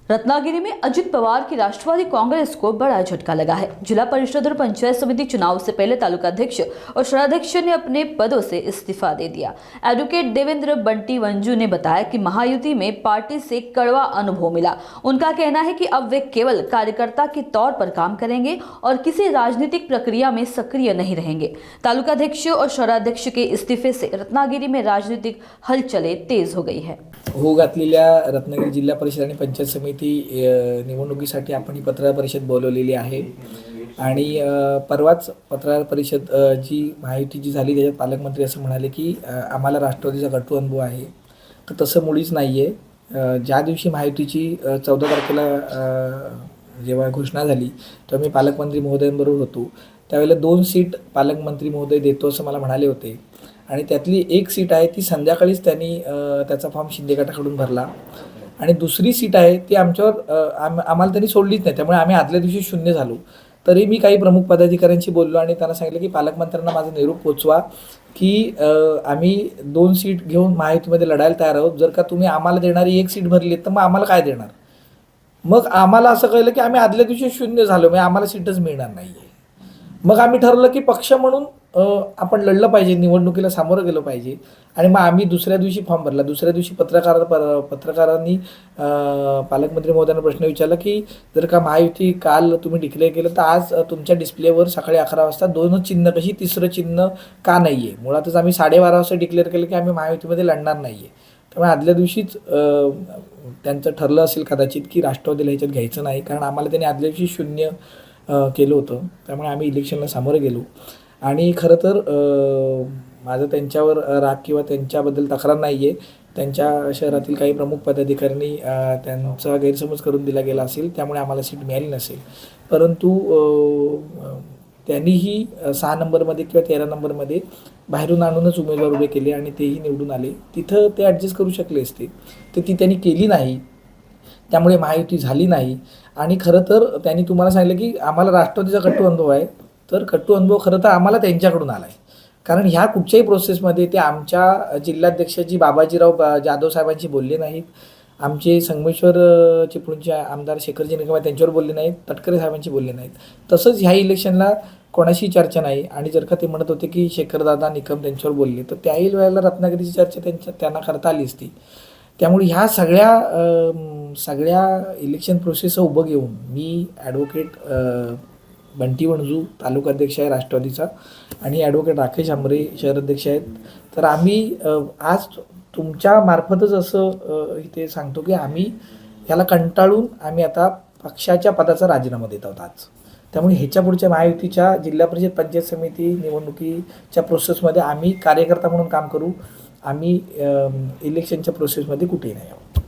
रत्नागिरी में अजित पवार की राष्ट्रवादी कांग्रेस को बड़ा झटका लगा है। जिला परिषद और पंचायत समिति चुनाव से पहले तालुका अध्यक्ष और शहराध्यक्ष ने अपने पदों से इस्तीफा दे दिया। एडवोकेट देवेंद्र बंटी वंजू ने बताया कि महायुति में पार्टी से कड़वा अनुभव मिला। उनका कहना है कि अब वे केवल कार्यकर्ता के तौर पर काम करेंगे और किसी राजनीतिक प्रक्रिया में सक्रिय नहीं रहेंगे। तालुका अध्यक्ष और शहराध्यक्ष के इस्तीफे से रत्नागिरी में राजनीतिक हलचलें तेज हो गई है। हो घातलेल्या रत्नागिरी जिल्हा परिषद आणि पंचायत समिती निवडणुकीसाठी आपण ही पत्रकार परिषद बोलवलेली आहे आणि परवाच पत्रकार परिषद जी माहिती जी झाली त्याच्यात पालकमंत्री असं म्हणाले की आम्हाला राष्ट्रवादीचा कटू अनुभव आहे। तर तसं मुळीच नाही आहे। ज्या दिवशी माहितीची 14 तारखेला जेव्हा घोषणा झाली तेव्हा मी पालकमंत्री महोदयांबरोबर होतो। त्यावेळेला 2 सीट पालकमंत्री महोदय देतो असं मला म्हणाले होते आणि त्यातली एक सीट आहे ती संध्याकाळीच त्यांनी त्याचा फॉर्म शिंदे गटाकडून भरला आणि दुसरी सीट आहे ती आमच्यावर आम्हाला त्यांनी सोडलीच नाही। त्यामुळे आम्ही आदल्या दिवशी शून्य झालो। तरी मी काही प्रमुख पदाधिकाऱ्यांशी बोललो आणि त्यांना सांगितलं की पालकमंत्र्यांना माझा निरोप पोचवा की आम्ही 2 सीट घेऊन महायुतीमध्ये लढायला तयार आहोत। जर का तुम्ही आम्हाला देणारी एक सीट भरली तर मग आम्हाला काय देणार। मग आम्हाला असं कळलं की आम्ही आदल्या दिवशी शून्य झालो, म्हणजे आम्हाला सीटच मिळणार नाही आहे। मग आम्ही ठरवलं की पक्ष म्हणून आपण लढलं पाहिजे, निवडणुकीला सामोरं गेलं पाहिजे आणि मग आम्ही दुसऱ्या दिवशी फॉर्म भरला। दुसऱ्या दिवशी पत्रकारांनी पालकमंत्री महोदयांना प्रश्न विचारला की जर का महायुती काल तुम्ही डिक्लेअर केलं तर आज तुमच्या डिस्प्लेवर सकाळी 11 वाजता 2 चिन्ह कशी तिसरं चिन्ह का नाही आहे। मुळातच आम्ही 12:30 वाजता डिक्लेअर केलं की आम्ही महायुतीमध्ये लढणार नाही आहे। त्यामुळे आदल्या दिवशीच त्यांचं ठरलं असेल कदाचित की राष्ट्रवादीला ह्याच्यात घ्यायचं नाही, कारण आम्हाला त्यांनी आदल्या दिवशी शून्य केलं होतं। त्यामुळे आम्ही इलेक्शनला सामोरे गेलो आणि खरं तर माझं त्यांच्यावर राग किंवा त्यांच्याबद्दल तक्रार नाही आहे। त्यांच्या शहरातील काही प्रमुख पदाधिकाऱ्यांनी त्यांचा गैरसमज करून दिला गेला असेल, त्यामुळे आम्हाला सीट मिळाली नसेल। परंतु त्यांनीही 6 नंबरमध्ये किंवा 13 नंबरमध्ये बाहेरून आणूनच उमेदवार उभे केले आणि तेही निवडून आले। तिथं ते ॲडजस्ट करू शकले असते, तर ती त्यांनी केली नाही। त्यामुळे महायुती झाली नाही आणि खरं तर त्यांनी तुम्हाला सांगितलं की आम्हाला राष्ट्रवादीचा कटू अनुभव आहे, तर कटू अनुभव खरं तर आम्हाला त्यांच्याकडून आला आहे। कारण ह्या कुठच्याही प्रोसेसमध्ये ते आमच्या जिल्हाध्यक्षाची बाबाजीराव जाधव साहेबांशी बोलले नाहीत, आमचे संगमेश्वर चिपळूणचे आमदार शेखरजी निकम त्यांच्यावर बोलले नाहीत, तटकरे साहेबांशी बोलले नाहीत। तसंच ह्या इलेक्शनला कोणाशी चर्चा नाही आणि जर का ते म्हणत होते की शेखरदादा निकम त्यांच्यावर बोलले तर त्याही वेळेला रत्नागिरीची चर्चा त्यांना करता आली असती। त्यामुळे ह्या सगळ्या इलेक्शन प्रोसेस उभं घेऊन मी ॲडव्होकेट बंटी वंजू तालुका अध्यक्ष आहे राष्ट्रवादीचा आणि ॲडव्होकेट राकेश आंबरे शहराध्यक्ष आहेत। तर आम्ही आज तुमच्या मार्फतच असं इथे सांगतो की आम्ही याला कंटाळून आम्ही आता पक्षाच्या पदाचा राजीनामा देत आहोत आज। त्यामुळे ह्याच्या पुढच्या महायुतीच्या जिल्हा परिषद पंचायत समिती निवडणुकीच्या प्रोसेसमध्ये आम्ही कार्यकर्ता म्हणून काम करू, आम्ही इलेक्शनच्या प्रोसेसमध्ये कुठेही नाही आहोत।